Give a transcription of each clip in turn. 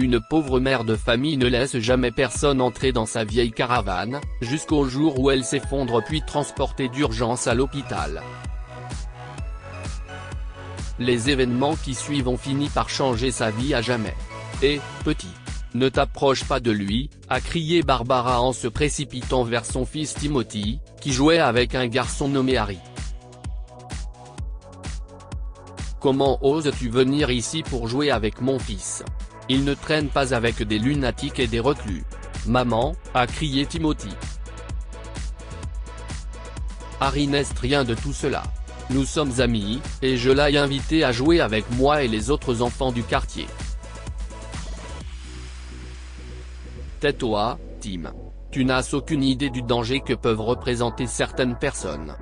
une pauvre mère de famille ne laisse jamais personne entrer dans sa vieille caravane, jusqu'au jour où elle s'effondre puis transportée d'urgence à l'hôpital. Les événements qui suivent ont fini par changer sa vie à jamais. « Et, petit, ne t'approche pas de lui », a crié Barbara en se précipitant vers son fils Timothy, qui jouait avec un garçon nommé Harry. « Comment oses-tu venir ici pour jouer avec mon fils ? Il ne traîne pas avec des lunatiques et des reclus. Maman, » a crié Timothy. Harry n'est rien de tout cela. Nous sommes amis, et je l'ai invité à jouer avec moi et les autres enfants du quartier. Tais-toi, Tim. Tu n'as aucune idée du danger que peuvent représenter certaines personnes.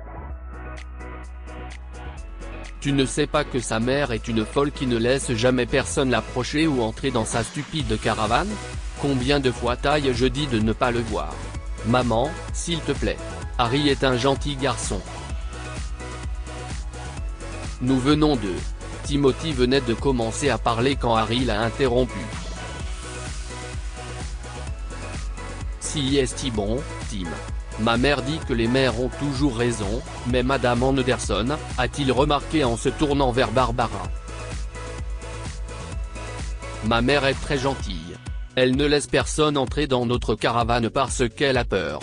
Tu ne sais pas que sa mère est une folle qui ne laisse jamais personne l'approcher ou entrer dans sa stupide caravane ? Combien de fois t'ai-je dit de ne pas le voir ? Maman, s'il te plaît. Harry est un gentil garçon. Nous venons de… Timothy venait de commencer à parler quand Harry l'a interrompu. Si est bon, Tim. Ma mère dit que les mères ont toujours raison, mais Madame Anderson, a-t-il remarqué en se tournant vers Barbara. Ma mère est très gentille. Elle ne laisse personne entrer dans notre caravane parce qu'elle a peur.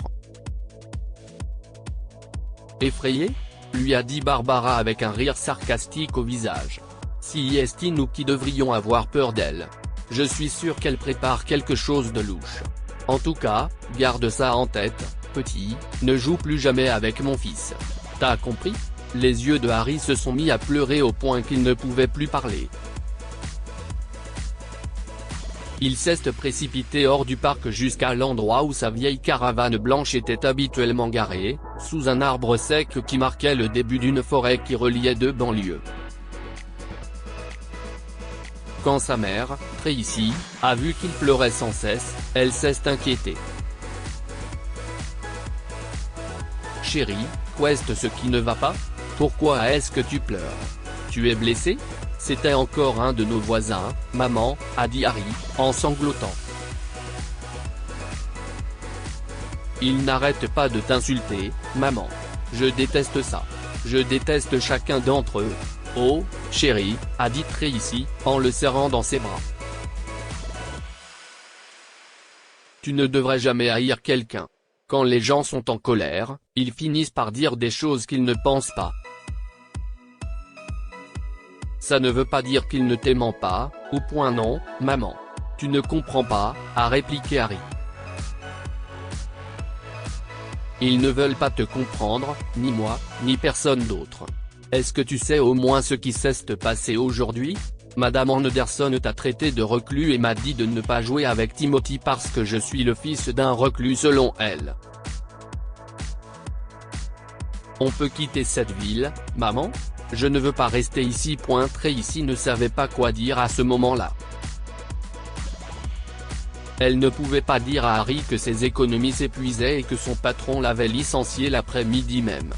Effrayée ? Lui a dit Barbara avec un rire sarcastique au visage. Si est nous qui devrions avoir peur d'elle. Je suis sûr qu'elle prépare quelque chose de louche. En tout cas, garde ça en tête, petit, ne joue plus jamais avec mon fils. T'as compris ? Les yeux de Harry se sont mis à pleurer au point qu'il ne pouvait plus parler. Il s'est précipité hors du parc jusqu'à l'endroit où sa vieille caravane blanche était habituellement garée, sous un arbre sec qui marquait le début d'une forêt qui reliait deux banlieues. Quand sa mère, Tracy, a vu qu'il pleurait sans cesse, elle s'est inquiétée. « Chérie, qu'est-ce ce qui ne va pas ? Pourquoi est-ce que tu pleures ? Tu es blessé ? C'était encore un de nos voisins, maman, » a dit Harry, en sanglotant. « Il n'arrête pas de t'insulter, maman. Je déteste ça. Je déteste chacun d'entre eux. » « Oh, chérie, » a dit Tracy, en le serrant dans ses bras. « Tu ne devrais jamais haïr quelqu'un. Quand les gens sont en colère, ils finissent par dire des choses qu'ils ne pensent pas. Ça ne veut pas dire qu'ils ne t'aiment pas, au point non, maman. Tu ne comprends pas, » a répliqué Harry. Ils ne veulent pas te comprendre, ni moi, ni personne d'autre. Est-ce que tu sais au moins ce qui s'est passé aujourd'hui ? Madame Anderson t'a traité de reclus et m'a dit de ne pas jouer avec Timothy parce que je suis le fils d'un reclus selon elle. On peut quitter cette ville, maman ? Je ne veux pas rester ici. Tracy ne savait pas quoi dire à ce moment-là. Elle ne pouvait pas dire à Harry que ses économies s'épuisaient et que son patron l'avait licencié l'après-midi même.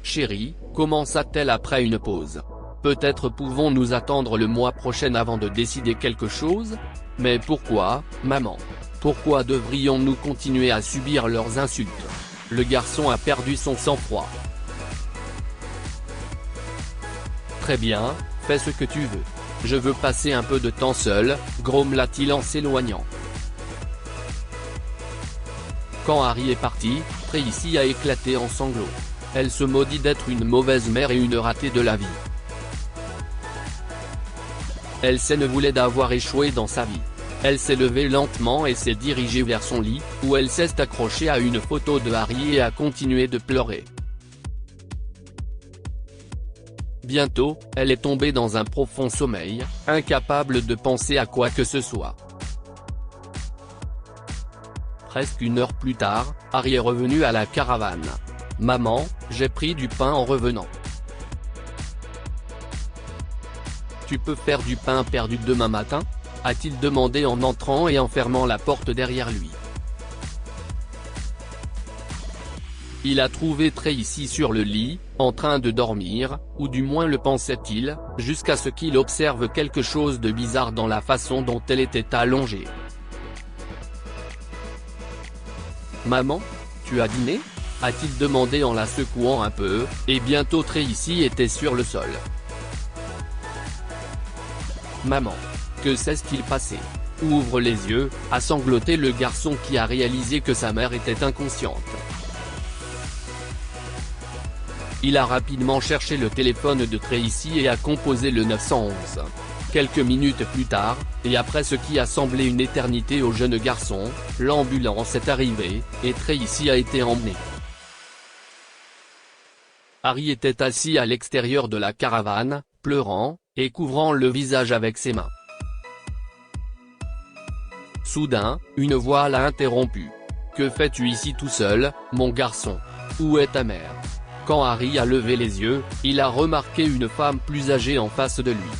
Chérie, commença-t-elle après une pause. Peut-être pouvons-nous attendre le mois prochain avant de décider quelque chose ? Mais pourquoi, maman ? Pourquoi devrions-nous continuer à subir leurs insultes ? Le garçon a perdu son sang-froid. Très bien, fais ce que tu veux. Je veux passer un peu de temps seul, grommela-t-il en s'éloignant. Quand Harry est parti, Tracy a éclaté en sanglots. Elle se maudit d'être une mauvaise mère et une ratée de la vie. Elle ne voulait d'avoir échoué dans sa vie. Elle s'est levée lentement et s'est dirigée vers son lit, où elle s'est accrochée à une photo de Harry et a continué de pleurer. Bientôt, elle est tombée dans un profond sommeil, incapable de penser à quoi que ce soit. Presque une heure plus tard, Harry est revenu à la caravane. « Maman, j'ai pris du pain en revenant. Tu peux faire du pain perdu demain matin ?» a-t-il demandé en entrant et en fermant la porte derrière lui. Il a trouvé Tracy sur le lit, en train de dormir, ou du moins le pensait-il, jusqu'à ce qu'il observe quelque chose de bizarre dans la façon dont elle était allongée. « Maman, tu as dîné ?» a-t-il demandé en la secouant un peu, et bientôt Tracy était sur le sol. « Maman, que s'est-il passé ? Ouvre les yeux, a sangloté le garçon qui a réalisé que sa mère était inconsciente. Il a rapidement cherché le téléphone de Tracy et a composé le 911. Quelques minutes plus tard, et après ce qui a semblé une éternité au jeune garçon, l'ambulance est arrivée, et Tracy a été emmenée. Harry était assis à l'extérieur de la caravane, pleurant, et couvrant le visage avec ses mains. Soudain, une voix l'a interrompu. « Que fais-tu ici tout seul, mon garçon ? Où est ta mère ?» Quand Harry a levé les yeux, il a remarqué une femme plus âgée en face de lui.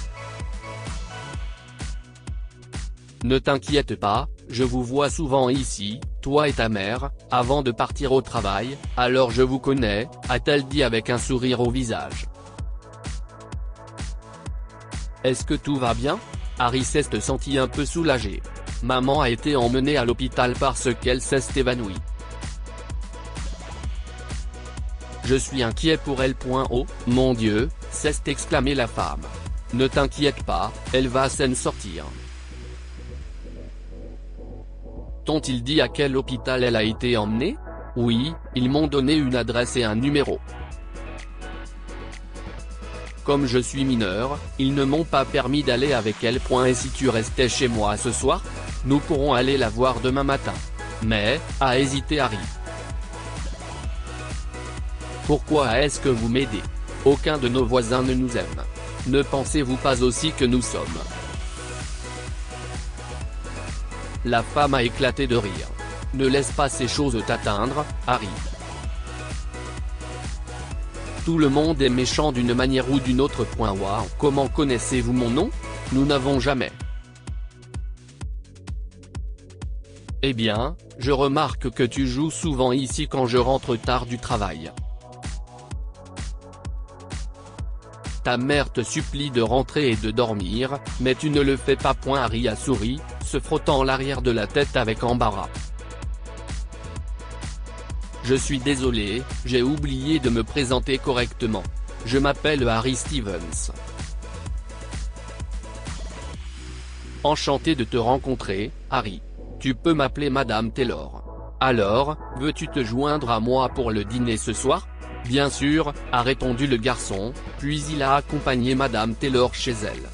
« Ne t'inquiète pas, je vous vois souvent ici, toi et ta mère, avant de partir au travail, alors je vous connais, a-t-elle dit avec un sourire au visage. Est-ce que tout va bien ? Harry s'est senti un peu soulagé. Maman a été emmenée à l'hôpital parce qu'elle s'est évanouie. Je suis inquiet pour elle. Oh, mon Dieu, s'est exclamé la femme. Ne t'inquiète pas, elle va s'en sortir. T'ont-ils dit à quel hôpital elle a été emmenée ? Oui, ils m'ont donné une adresse et un numéro. Comme je suis mineur, ils ne m'ont pas permis d'aller avec elle. Et si tu restais chez moi ce soir ? Nous pourrons aller la voir demain matin. Mais, a hésité Harry. Pourquoi est-ce que vous m'aidez ? Aucun de nos voisins ne nous aime. Ne pensez-vous pas aussi que nous sommes ? La femme a éclaté de rire. Ne laisse pas ces choses t'atteindre, Harry. Tout le monde est méchant d'une manière ou d'une autre. Wow. Comment connaissez-vous mon nom ? Nous n'avons jamais. Eh bien, je remarque que tu joues souvent ici quand je rentre tard du travail. Ta mère te supplie de rentrer et de dormir, mais tu ne le fais pas. Harry a souri, se frottant l'arrière de la tête avec embarras. Je suis désolé, j'ai oublié de me présenter correctement. Je m'appelle Harry Stevens. Enchanté de te rencontrer, Harry. Tu peux m'appeler Madame Taylor. Alors, veux-tu te joindre à moi pour le dîner ce soir ? Bien sûr, a répondu le garçon, puis il a accompagné Madame Taylor chez elle.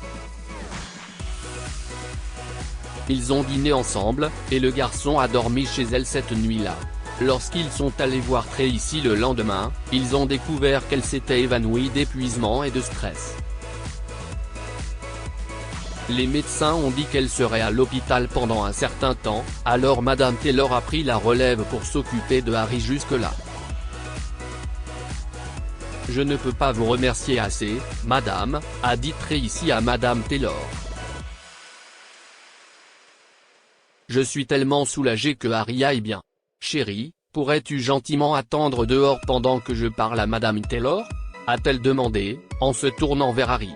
Ils ont dîné ensemble, et le garçon a dormi chez elle cette nuit-là. Lorsqu'ils sont allés voir Tracy le lendemain, ils ont découvert qu'elle s'était évanouie d'épuisement et de stress. Les médecins ont dit qu'elle serait à l'hôpital pendant un certain temps, alors Madame Taylor a pris la relève pour s'occuper de Harry jusque-là. Je ne peux pas vous remercier assez, madame, a dit Tracy à Madame Taylor. Je suis tellement soulagé que Harry aille bien. Chérie, pourrais-tu gentiment attendre dehors pendant que je parle à Madame Taylor ? A-t-elle demandé, en se tournant vers Harry.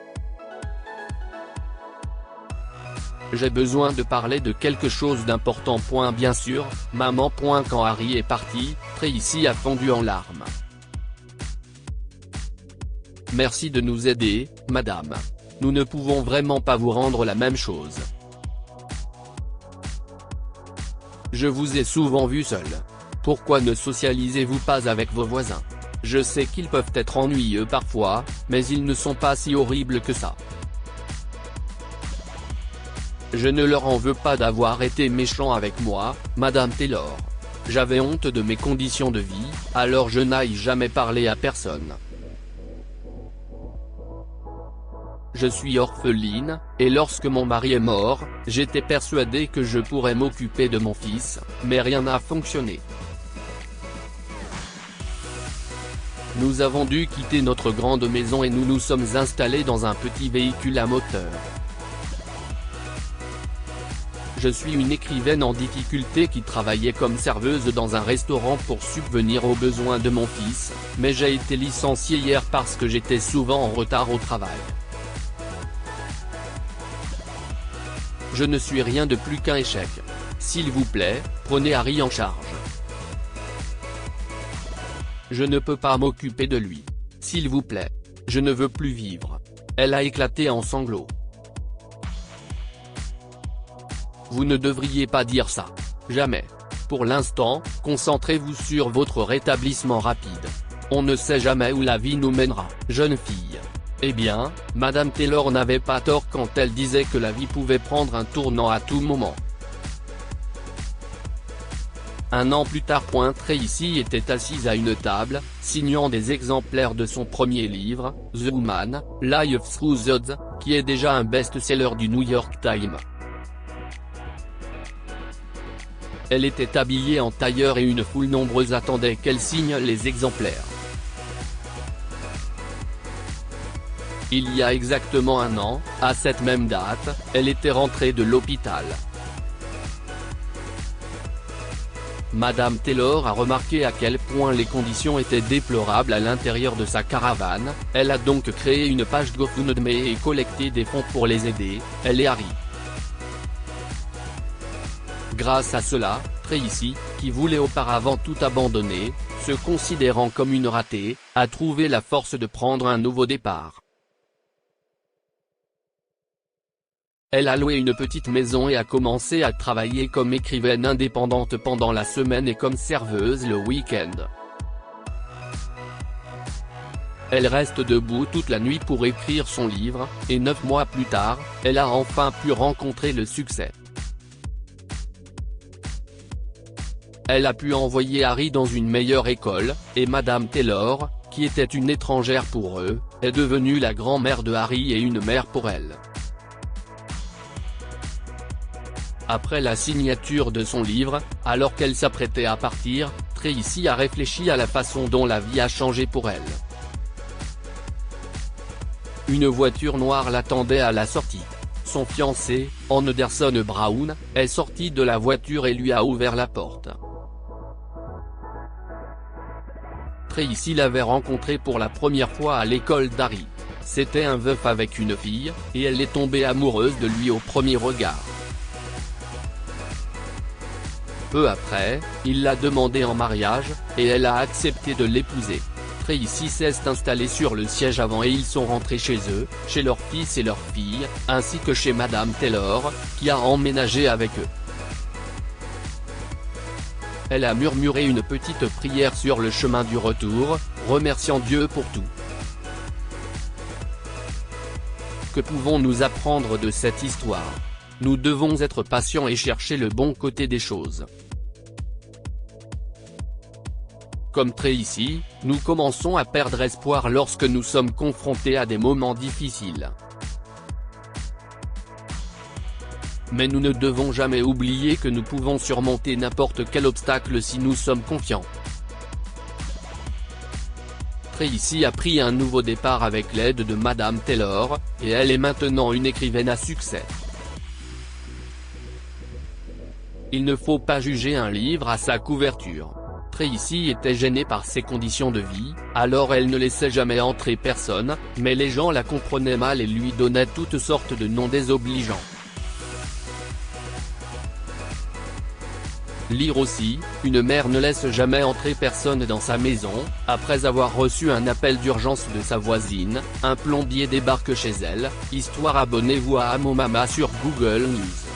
J'ai besoin de parler de quelque chose d'important. Bien sûr, maman. Quand Harry est parti, Tracy a fondu en larmes. Merci de nous aider, madame. Nous ne pouvons vraiment pas vous rendre la même chose. Je vous ai souvent vu seul. Pourquoi ne socialisez-vous pas avec vos voisins ? Je sais qu'ils peuvent être ennuyeux parfois, mais ils ne sont pas si horribles que ça. Je ne leur en veux pas d'avoir été méchants avec moi, Madame Taylor. J'avais honte de mes conditions de vie, alors je n'aille jamais parler à personne. Je suis orpheline, et lorsque mon mari est mort, j'étais persuadée que je pourrais m'occuper de mon fils, mais rien n'a fonctionné. Nous avons dû quitter notre grande maison et nous nous sommes installés dans un petit véhicule à moteur. Je suis une écrivaine en difficulté qui travaillait comme serveuse dans un restaurant pour subvenir aux besoins de mon fils, mais j'ai été licenciée hier parce que j'étais souvent en retard au travail. Je ne suis rien de plus qu'un échec. S'il vous plaît, prenez Harry en charge. Je ne peux pas m'occuper de lui. S'il vous plaît. Je ne veux plus vivre. Elle a éclaté en sanglots. Vous ne devriez pas dire ça. Jamais. Pour l'instant, concentrez-vous sur votre rétablissement rapide. On ne sait jamais où la vie nous mènera. Jeune fille. Eh bien, Madame Taylor n'avait pas tort quand elle disait que la vie pouvait prendre un tournant à tout moment. Un an plus tard, Tracy était assise à une table, signant des exemplaires de son premier livre, The Woman, Life Through the Odds, qui est déjà un best-seller du New York Times. Elle était habillée en tailleur et une foule nombreuse attendait qu'elle signe les exemplaires. Il y a exactement un an, à cette même date, elle était rentrée de l'hôpital. Madame Taylor a remarqué à quel point les conditions étaient déplorables à l'intérieur de sa caravane, elle a donc créé une page GoFundMe et collecté des fonds pour les aider, elle et Harry. Grâce à cela, Tracy, qui voulait auparavant tout abandonner, se considérant comme une ratée, a trouvé la force de prendre un nouveau départ. Elle a loué une petite maison et a commencé à travailler comme écrivaine indépendante pendant la semaine et comme serveuse le week-end. Elle reste debout toute la nuit pour écrire son livre, et 9 mois plus tard, elle a enfin pu rencontrer le succès. Elle a pu envoyer Harry dans une meilleure école, et Madame Taylor, qui était une étrangère pour eux, est devenue la grand-mère de Harry et une mère pour elle. Après la signature de son livre, alors qu'elle s'apprêtait à partir, Tracy a réfléchi à la façon dont la vie a changé pour elle. Une voiture noire l'attendait à la sortie. Son fiancé, Anderson Brown, est sorti de la voiture et lui a ouvert la porte. Tracy l'avait rencontré pour la première fois à l'école d'Harry. C'était un veuf avec une fille, et elle est tombée amoureuse de lui au premier regard. Peu après, il l'a demandé en mariage, et elle a accepté de l'épouser. Tracy s'est installée sur le siège avant et ils sont rentrés chez eux, chez leur fils et leur fille, ainsi que chez Madame Taylor, qui a emménagé avec eux. Elle a murmuré une petite prière sur le chemin du retour, remerciant Dieu pour tout. Que pouvons-nous apprendre de cette histoire ? Nous devons être patients et chercher le bon côté des choses. Comme Tracy, nous commençons à perdre espoir lorsque nous sommes confrontés à des moments difficiles. Mais nous ne devons jamais oublier que nous pouvons surmonter n'importe quel obstacle si nous sommes confiants. Tracy a pris un nouveau départ avec l'aide de Madame Taylor, et elle est maintenant une écrivaine à succès. Il ne faut pas juger un livre à sa couverture. Tracy était gênée par ses conditions de vie, alors elle ne laissait jamais entrer personne, mais les gens la comprenaient mal et lui donnaient toutes sortes de noms désobligeants. Lire aussi, une mère ne laisse jamais entrer personne dans sa maison, après avoir reçu un appel d'urgence de sa voisine, un plombier débarque chez elle, histoire. Abonnez-vous à Amo Mama sur Google News.